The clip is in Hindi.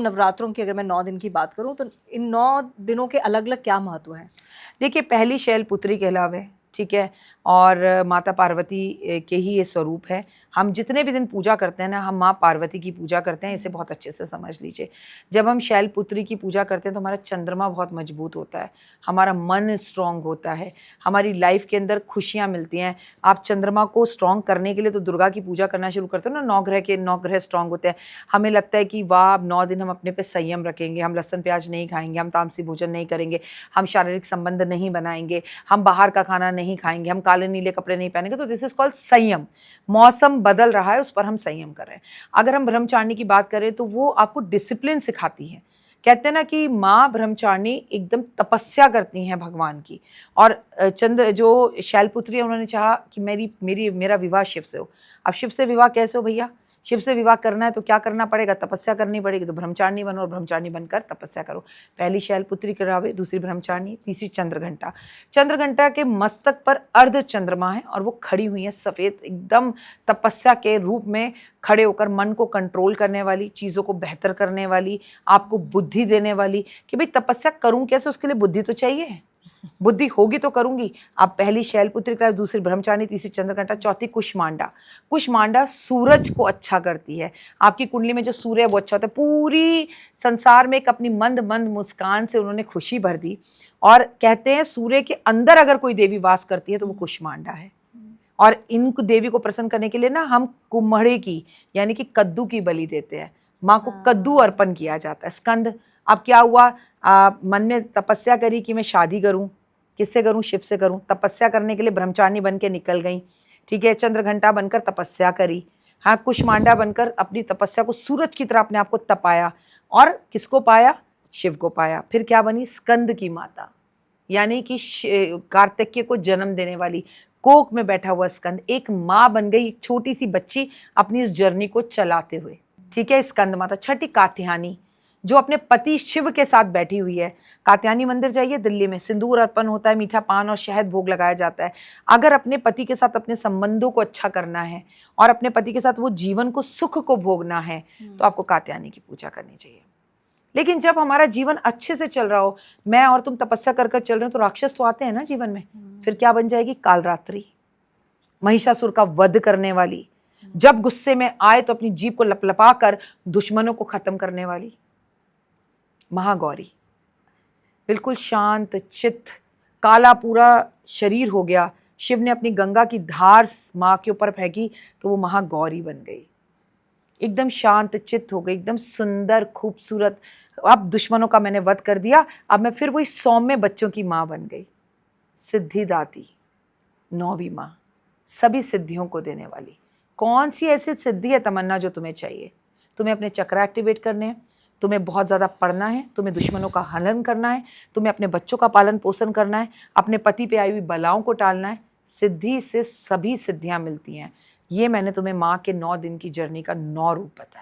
नवरात्रों की अगर मैं 9 दिन की बात करूँ तो इन 9 दिनों के अलग-अलग क्या महत्व हैं? देखिए, पहली शैलपुत्री कहलावे, ठीक है? और माता पार्वती के ही ये स्वरूप है। हम जितने भी दिन पूजा करते हैं ना, हम माँ पार्वती की पूजा करते हैं, इसे बहुत अच्छे से समझ लीजिए। जब हम शैलपुत्री की पूजा करते हैं तो हमारा चंद्रमा बहुत मजबूत होता है, हमारा मन स्ट्रॉन्ग होता है, हमारी लाइफ के अंदर खुशियाँ मिलती हैं। आप चंद्रमा को स्ट्रॉन्ग करने के लिए तो दुर्गा की पूजा करना शुरू करते हो ना, 9 ग्रह स्ट्रॉन्ग होते हैं। हमें लगता है कि वाह, अब 9 दिन हम अपने पे संयम रखेंगे, हम लहसुन प्याज नहीं खाएँगे, हम तामसी भोजन नहीं करेंगे, हम शारीरिक संबंध नहीं बनाएंगे, हम बाहर का खाना नहीं खाएंगे, हम काले नीले कपड़े नहीं पहनेंगे। तो दिस इज कॉल्ड संयम। मौसम बदल रहा है, उस पर हम संयम कर रहे हैं। अगर हम ब्रह्मचारिणी की बात करें तो वो आपको डिसिप्लिन सिखाती है। कहते हैं ना कि माँ ब्रह्मचारिणी एकदम तपस्या करती हैं भगवान की। और चंद्र जो शैलपुत्री है, उन्होंने चाहा कि मेरा विवाह शिव से हो। अब शिव से विवाह कैसे हो भैया? शिव से विवाह करना है तो क्या करना पड़ेगा? तपस्या करनी पड़ेगी। तो ब्रह्मचारिणी बनो और ब्रह्मचारिणी बनकर तपस्या करो। पहली शैलपुत्री करावे, दूसरी ब्रह्मचारिणी, तीसरी चंद्रघंटा। चंद्रघंटा के मस्तक पर अर्ध चंद्रमा है और वो खड़ी हुई है सफ़ेद, एकदम तपस्या के रूप में खड़े होकर मन को कंट्रोल करने वाली, चीज़ों को बेहतर करने वाली, आपको बुद्धि देने वाली कि भाई तपस्या करूं कैसे, उसके लिए बुद्धि तो चाहिए। बुद्धि होगी तो करूंगी। आप पहली शैलपुत्री का, दूसरी ब्रह्मचारिणी, तीसरी चंद्रघंटा, चौथी कुष्मांडा। कुष्मांडा सूरज को अच्छा करती है। आपकी कुंडली में जो सूर्य है वो अच्छा होता है। पूरी संसार में एक अपनी मंद मंद मुस्कान से उन्होंने खुशी भर दी। और कहते हैं सूर्य के अंदर अगर कोई देवी वास करती है तो वो कुष्मांडा है। और इन देवी को प्रसन्न करने के लिए ना हम कुम्हड़े की, यानी कि कद्दू की बलि देते हैं। माँ को कद्दू अर्पण किया जाता है। स्कंद। अब क्या हुआ, मन में तपस्या करी कि मैं शादी करूं, किससे करूं? शिव से करूं। तपस्या करने के लिए ब्रह्मचारिणी बन के निकल गई, ठीक है? चंद्रघंटा बनकर तपस्या करी, हाँ, कुष्मांडा बनकर अपनी तपस्या को सूरज की तरह अपने आप को तपाया। और किसको पाया? शिव को पाया। फिर क्या बनी? स्कंद की माता, यानी कि कार्तिकेय को जन्म देने वाली, कोक में बैठा हुआ स्कंद। एक माँ बन गई, एक छोटी सी बच्ची अपनी इस जर्नी को चलाते हुए, ठीक है? स्कंद माता। छठी कात्यायनी, जो अपने पति शिव के साथ बैठी हुई है। कात्यायनी मंदिर जाइए दिल्ली में, सिंदूर अर्पण होता है, मीठा पान और शहद भोग लगाया जाता है। अगर अपने पति के साथ अपने संबंधों को अच्छा करना है और अपने पति के साथ वो जीवन को, सुख को भोगना है, तो आपको कात्यायनी की पूजा करनी चाहिए। लेकिन जब हमारा जीवन अच्छे से चल रहा हो, मैं और तुम तपस्या कर कर चल रहे हो, तो राक्षस तो आते हैं ना जीवन में। फिर क्या बन जाएगी? कालरात्रि, महिषासुर का वध करने वाली। जब गुस्से में आए तो अपनी जीभ को लपलपा कर दुश्मनों को खत्म करने वाली महागौरी। बिल्कुल शांत चित्त, काला पूरा शरीर हो गया। शिव ने अपनी गंगा की धार माँ के ऊपर फेंकी तो वो महागौरी बन गई। एकदम शांत चित्त हो गई, एकदम सुंदर खूबसूरत। अब दुश्मनों का मैंने वध कर दिया, अब मैं फिर वही सौम्य बच्चों की माँ बन गई। सिद्धिदाती, 9वीं माँ, सभी सिद्धियों को देने वाली। कौन सी ऐसी सिद्धि है तमन्ना जो तुम्हें चाहिए? तुम्हें अपने चक्र एक्टिवेट करने हैं, तुम्हें बहुत ज़्यादा पढ़ना है, तुम्हें दुश्मनों का हनन करना है, तुम्हें अपने बच्चों का पालन पोषण करना है, अपने पति पे आई हुई बलाओं को टालना है। सिद्धि से सभी सिद्धियां मिलती हैं। ये मैंने तुम्हें माँ के 9 दिन की जर्नी का 9 रूप बताया।